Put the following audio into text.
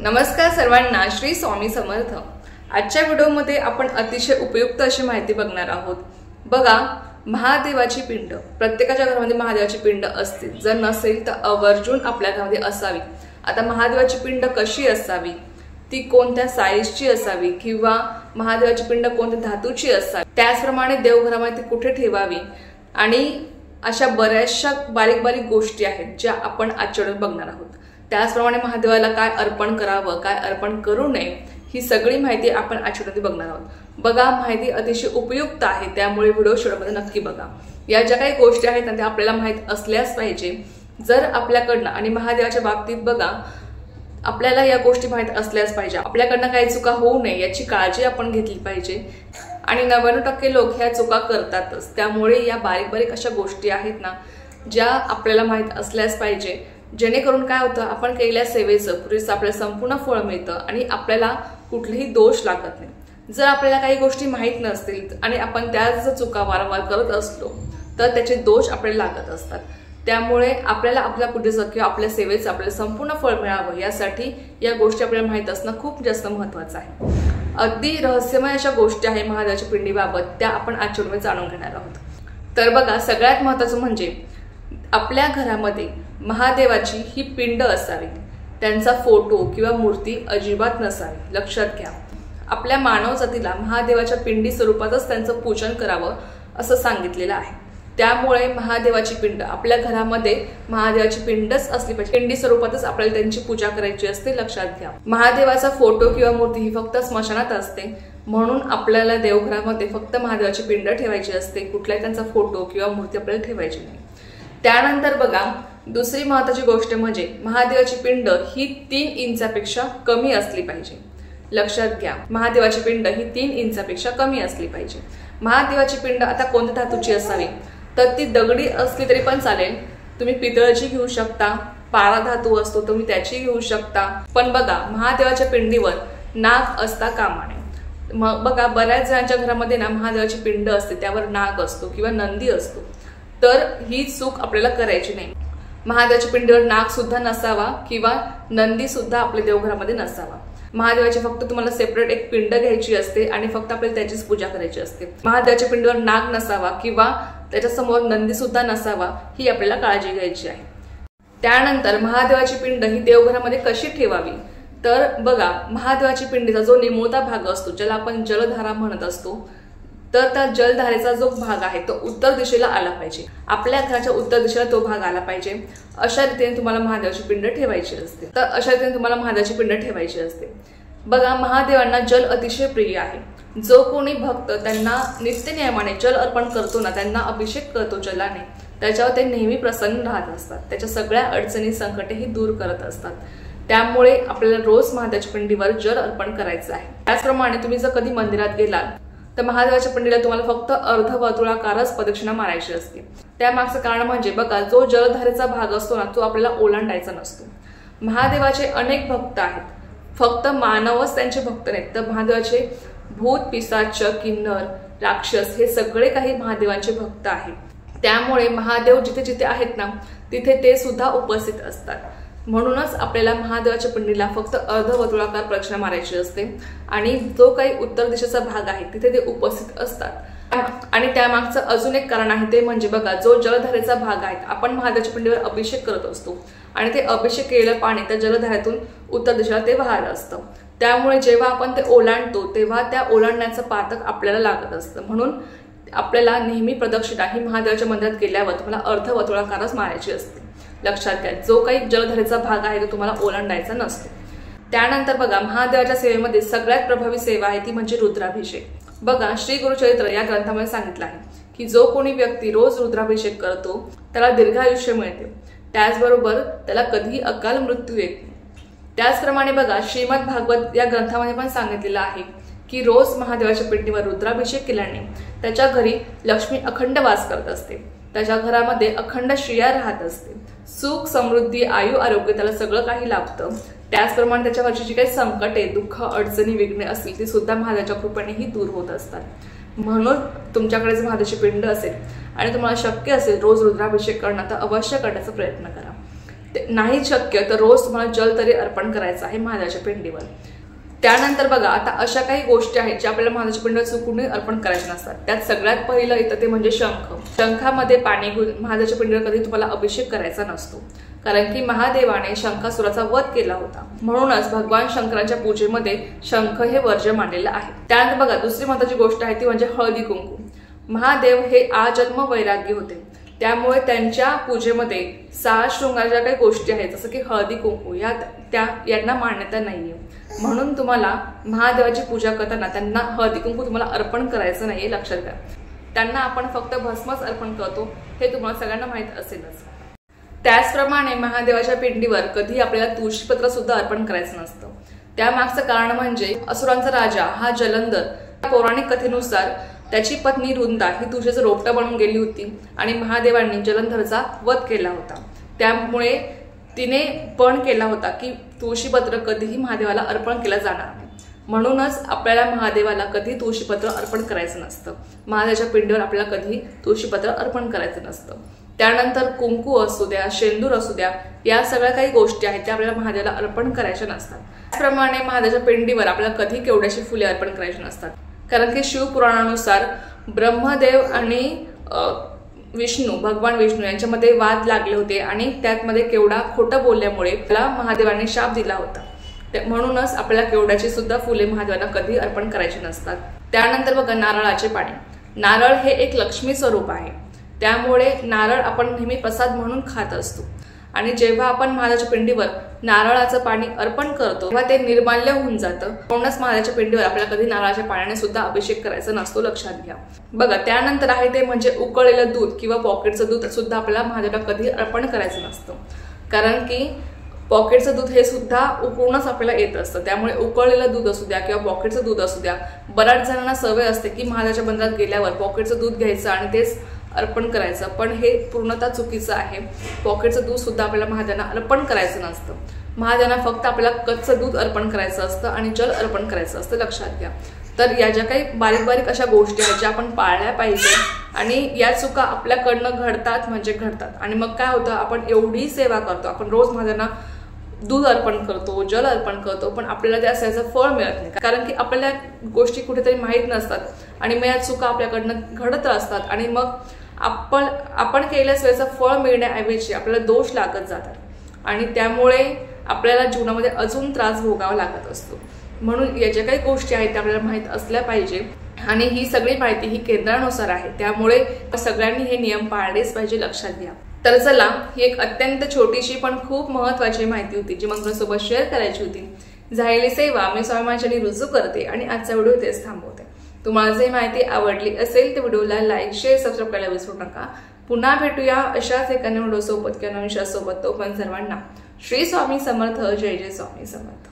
नमस्कार सर्वांना, श्री स्वामी समर्थ। आजच्या व्हिडिओमध्ये आपण अतिशय उपयुक्त अशी माहिती बघणार आहोत। बघा, महादेवाची पिंड प्रत्येकाच्या घरामध्ये महादेवाची पिंड असते। जर नसेल तर आवर्जून आपल्या घरामध्ये असावी। आता महादेवाची पिंड कशी असावी, ती कोणत्या साईजची असावी किंवा महादेवाची पिंड कोणत्या धातूची असावी, त्याचप्रमाणे देवघरामध्ये ती कुठे ठेवावी आणि अशा बऱ्याचशा बारीक बारीक गोष्टी आहेत ज्या आपण आजच्या व्हिडिओत बघणार आहोत। त्याचप्रमाणे महादेवाला काय अर्पण करावं, काय अर्पण करू नये, ही सगळी माहिती आपण आजच्या व्हिडिओमध्ये बघणार आहोत। बघा, माहिती अतिशय उपयुक्त आहे, त्यामुळे व्हिडिओ शेवटपर्यंत नक्की बघा। या ज्या काही गोष्टी आहेत ना त्या आपल्याला माहित असल्याच पाहिजे। जर आपल्याकडनं आणि महादेवाच्या बाबतीत बघा, आपल्याला या गोष्टी माहित असल्याच पाहिजे। आपल्याकडनं काही चुका होऊ नये याची काळजी आपण घेतली पाहिजे आणि 99% लोक ह्या चुका करतातच। त्यामुळे या बारीक बारीक अशा गोष्टी आहेत ना ज्या आपल्याला माहित असल्याच पाहिजे, जेणेकरून काय होतं, आपण केलेल्या सेवेचं पुरेसं आपल्याला संपूर्ण फळ मिळतं आणि आपल्याला कुठलेही दोष लागत नाही। जर आपल्याला काही गोष्टी माहित नसतील आणि आपण त्याच चुका वारंवार करत असलो तर त्याचे दोष आपल्याला लागत असतात। त्यामुळे आपल्याला आपल्या पूजेचं किंवा आपल्या सेवेचं आपल्याला संपूर्ण फळ मिळावं यासाठी या गोष्टी आपल्याला माहित असणं खूप जास्त महत्त्वाचं आहे। अगदी रहस्यमय अशा गोष्टी आहे महादेवाच्या पिंडीबाबत, त्या आपण आजच्या व्हिडिओमध्ये जाणून घेणार आहोत। तर बघा, सगळ्यात महत्त्वाचं म्हणजे आपल्या घरामध्ये महादेवाची ही पिंड असावी, त्यांचा फोटो किंवा मूर्ती अजिबात नसावी। लक्षात घ्या, आपल्या मानव जातीला महादेवाच्या पिंडी स्वरूपातच त्यांचं पूजन करावं असं सांगितलेलं आहे। त्यामुळे महादेवाची पिंड आपल्या घरामध्ये महादेवाची पिंडच असली पाहिजे, पिंडी स्वरूपातच आपल्याला त्यांची पूजा करायची असते। लक्षात घ्या, महादेवाचा फोटो किंवा मूर्ती ही फक्त स्मशानात असते, म्हणून आपल्याला देवघरामध्ये फक्त महादेवाची पिंड ठेवायची असते, कुठलाही त्यांचा फोटो किंवा मूर्ती आपल्याला ठेवायची नाही। त्यानंतर बघा, दुसरी महत्त्वाची गोष्ट म्हणजे महादेवाची पिंड ही 3 इंचापेक्षा कमी असली पाहिजे। लक्षात घ्या, महादेवाची पिंड ही 3 इंचापेक्षा कमी असली पाहिजे। महादेवाची पिंड आता कोणत्या धातूची असावी, तर ती दगडी असली तरी पण चालेल। तुम्ही पितळाची घेऊ शकता, पारा धातू असतो तुम्ही त्याची घेऊ शकता, पण बघा महादेवाच्या पिंडीवर नाग असता कामा नये। मग बघा, बऱ्याच जणांच्या घरामध्ये ना महादेवाची पिंड असते, त्यावर नाग असतो किंवा नंदी असतो, तर ही चूक आपल्याला करायची नाही। महादेवाच्या पिंडीवर नाग सुद्धा नसावा किंवा नंदी सुद्धा आपल्या देवघरामध्ये नसावा। महादेवाची फक्त तुम्हाला सेपरेट एक पिंड घ्यायची असते आणि फक्त आपल्याला त्याचीच पूजा करायची असते। महादेवाच्या पिंडीवर नाग नसावा किंवा त्याच्यासमोर नंदी सुद्धा नसावा, ही आपल्याला काळजी घ्यायची आहे। त्यानंतर महादेवाची पिंड ही देवघरामध्ये कशी ठेवावी, तर बघा, महादेवाची पिंडीचा जो निमुळता भाग असतो, ज्याला आपण जलधारा म्हणत असतो, तर त्या जलधारेचा जो भाग आहे तो उत्तर दिशेला आला पाहिजे। आपल्या घराच्या उत्तर दिशेला तो भाग आला पाहिजे। अशा रीतीने तुम्हाला महादेवाची पिंड ठेवायची असते। तर अशा रीतीने तुम्हाला महादेवाची पिंड ठेवायची असते। बघा, महादेवांना जल अतिशय प्रिय आहे। जो कोणी भक्त त्यांना नित्य नियमाने जल अर्पण करतो ना, त्यांना अभिषेक करतो जलाने, त्याच्यावर ते नेहमी प्रसन्न राहत असतात। त्याच्या सगळ्या अडचणी संकटेही दूर करत असतात। त्यामुळे आपल्याला रोज महादेवाच्या पिंडीवर जल अर्पण करायचं आहे। त्याचप्रमाणे तुम्ही जर कधी मंदिरात गेलात तर महादेवाच्या पिंडीला तुम्हाला फक्त अर्धवर्तुळाकारच प्रदक्षिणा मारायची असते। त्यामागचं कारण म्हणजे बघा, जो जलधारेचा भाग असतो ना तो आपल्याला ओलांडायचा नसतो। महादेवाचे अनेक भक्त आहेत, फक्त मानवच त्यांचे भक्त नाहीत, तर महादेवाचे भूत, पिशाच, किन्नर, राक्षस हे सगळे काही महादेवांचे भक्त आहेत। त्यामुळे महादेव जिथे जिथे आहेत ना तिथे ते सुद्धा उपस्थित असतात। म्हणूनच आपल्याला महादेवाच्या पिंडीला फक्त अर्धवर्तुळाकार प्रदक्षिणा मारायची असते आणि जो काही उत्तर दिशेचा भाग आहे तिथे ते उपस्थित असतात। आणि त्यामागचं अजून एक कारण आहे, ते म्हणजे बघा, जो जलधारेचा भाग आहे, आपण महादेवाच्या पिंडीवर अभिषेक करत असतो आणि ते अभिषेक केलेलं पाणी त्या जलधारेतून उत्तर दिशेला ते वाहत असतं। त्यामुळे जेव्हा आपण ते ओलांडतो तेव्हा त्या ओलांडण्याचं पातक आपल्याला लागत असतं। म्हणून आपल्याला नेहमी प्रदक्षिणा ही महादेवाच्या मंदिरात गेल्यावर तुम्हाला अर्धवर्तुळाकारच मारायची असते। लक्षात घ्या, जो काही जलधारेचा भाग आहे तो तुम्हाला ओलांडायचा नसतो। त्यानंतर बघा, महादेवाच्या सेवेमध्ये सगळ्यात प्रभावी सेवा आहे ती म्हणजे रुद्राभिषेक। बघा, श्री गुरुचरित्र या ग्रंथामध्ये सांगितलं आहे की जो कोणी व्यक्ती रोज रुद्राभिषेक करतो त्याला दीर्घायुष्य मिळते, त्याचबरोबर त्याला कधीही अकाल मृत्यू येत नाही। त्याचप्रमाणे बघा, श्रीमद भागवत या ग्रंथामध्ये पण सांगितलेलं आहे की रोज महादेवाच्या पिंडीवर रुद्राभिषेक केल्याने त्याच्या घरी लक्ष्मी अखंड वास करत असते, त्याच्या घरामध्ये अखंड श्रेया राहत असते, सुख, समृद्धी, आयु, आरोग्य त्याला सगळं काही लाभतं। त्याचप्रमाणे त्याच्यावरची जी काही संकटे, दुःख, अडचणी, विघ्ने असतील ती सुद्धा महादेवाच्या कृपेनेही दूर होत असतात। म्हणून तुमच्याकडे जर महादेवाची पिंड असेल आणि तुम्हाला शक्य असेल रोज रुद्राभिषेक करणं तर अवश्य करण्याचा प्रयत्न करा। नाही शक्य तर रोज तुम्हाला जल तरी अर्पण करायचं आहे महादेवाच्या पिंडीवर। त्यानंतर बघा, आता अशा काही गोष्टी आहेत ज्या आपल्याला महादेवाच्या पिंडीवर चुकूनही अर्पण करायच्या नसतात। त्यात सगळ्यात पहिलं येतं ते म्हणजे शंख। शंखामध्ये पाणी घेऊन महादेवाच्या पिंडीवर कधी तुम्हाला अभिषेक करायचा नसतो, कारण की महादेवाने शंखासुराचा वध केला होता। म्हणूनच भगवान शंकराच्या पूजेमध्ये शंख हे वर्ज्य मानलेलं आहे। त्यानंतर बघा, दुसरी महत्त्वाची गोष्ट आहे ती म्हणजे हळदी कुंकू। महादेव हे आजन्म वैराग्य होते, त्यामुळे त्यांच्या पूजेमध्ये 6 शृंगाराच्या काही गोष्टी आहेत जसं की हळदी कुंकू यांना मान्यता नाहीये। म्हणून तुम्हाला महादेवाची पूजा करताना त्यांना हळदी कुंकू तुम्हाला अर्पण करायचं नाहीये, लक्षात घ्या। त्यांना आपण फक्त भस्मच अर्पण करतो हे तुम्हाला सगळ्यांना माहित असेलच। त्याचप्रमाणे महादेवाच्या पिंडीवर कधी आपल्याला तुळशीपत्र सुद्धा अर्पण करायचं नसतं। त्यामागचं कारण म्हणजे असुरांचा राजा हा जलंधर पौराणिक कथेनुसार त्याची पत्नी रुंदा ही तुळशीचं रोपटं बनून गेली होती आणि महादेवांनी जलंधरचा वध केला होता। त्यामुळे तिने पण केला होता की तुळशीपत्र कधीही महादेवाला अर्पण केलं जाणार नाही। म्हणूनच आपल्याला महादेवाला कधी तुळशीपत्र अर्पण करायचं नसतं। महादेवाच्या पिंडीवर आपल्याला कधी तुळशीपत्र अर्पण करायचं नसतं। त्यानंतर कुंकू असू द्या, शेंदूर असू द्या, या सगळ्या काही गोष्टी आहेत त्या आपल्याला महादेवाला अर्पण करायच्या नसतात। त्याचप्रमाणे महादेवाच्या पिंडीवर आपल्याला कधी केवड्याची फुले अर्पण करायची नसतात, कारण की शिवपुराणानुसार ब्रह्मदेव आणि भगवान विष्णू यांच्यामध्ये वाद लागले होते आणि त्यामध्ये केवडा खोटं बोलल्यामुळे त्याला महादेवाने शाप दिला होता। म्हणूनच आपल्याला केवड्याची सुद्धा फुले महादेवाला कधी अर्पण करायची नसतात। त्यानंतर बघा, नारळाचे पाणी। नारळ हे एक लक्ष्मी स्वरूप आहे, त्यामुळे नारळ आपण नेहमी प्रसाद म्हणून खात असतो आणि जेव्हा आपण महादेवाच्या पिंडीवर नारळाचं पाणी अर्पण करतो तेव्हा ते निर्माल्य होऊन जातं। म्हणूनच महादेवाच्या पिंडीवर आपल्याला कधी नारळाच्या पाण्याने सुद्धा अभिषेक करायचा नसतो, लक्षात घ्या। बघा, त्यानंतर आहे ते म्हणजे उकळलेलं दूध किंवा पॉकेटचं दूध सुद्धा आपल्याला महादेवाला कधी अर्पण करायचं नसतं, कारण की पॉकेटचं दूध हे सुद्धा उकळूनच आपल्याला येत असतं। त्यामुळे उकळलेलं दूध असू द्या किंवा पॉकेटचं दूध असू द्या, बऱ्याच जणांना सवय असते की महादेवाच्या मंदिरात गेल्यावर पॉकेटचं दूध घ्यायचं आणि तेच अर्पण करायचं, पण हे पूर्णतः चुकीचं आहे। पॉकेटचं दूध सुद्धा आपल्याला महादेवाला अर्पण करायचं नसतं। महादेवाला फक्त आपल्याला कच्चं दूध अर्पण करायचं असतं आणि जल अर्पण करायचं असतं, लक्षात घ्या। तर या ज्या काही बारीक बारीक अशा गोष्टी आहेत ज्या आपण पाळल्या पाहिजे आणि या चुका आपल्याकडनं घडतात म्हणजे घडतात। आणि मग काय होतं, आपण एवढी सेवा करतो, आपण रोज महादेवाला दूध अर्पण करतो, जल अर्पण करतो, पण आपल्याला त्या सेवेचं फळ मिळत नाही, कारण की आपल्याला गोष्टी कुठेतरी माहीत नसतात आणि मग या चुका आपल्याकडनं घडत असतात आणि मग आपण केलेल्या सेवेचं फळ मिळण्याऐवजी आपल्याला दोष लागत जातात आणि त्यामुळे आपल्याला जीवनामध्ये अजून त्रास भोगावा लागत असतो। म्हणून या ज्या काही गोष्टी आहेत त्या आपल्याला माहीत असल्या पाहिजे आणि ही सगळी माहिती ही केंद्रानुसार आहे, त्यामुळे सगळ्यांनी हे नियम पाळलेच पाहिजे, लक्षात घ्या। तर चला, ही एक अत्यंत छोटीशी पण खूप महत्त्वाची माहिती होती जी मला तुमच्यासोबत शेअर करायची होती। झालेली सेवा मी स्वामींनी रुजू करते आणि आजचा व्हिडिओ इथेच थांबवते। तुम्हाला जर माहिती आवडली असेल तर व्हिडिओला लाईक, शेअर, सबस्क्राईब करायला विसरू नका। पुन्हा भेटूया अशाच एका व्हिडिओ सोबत किंवा नवीन सोबत। तो पण सर्वांना श्री स्वामी समर्थ, जय जय स्वामी समर्थ।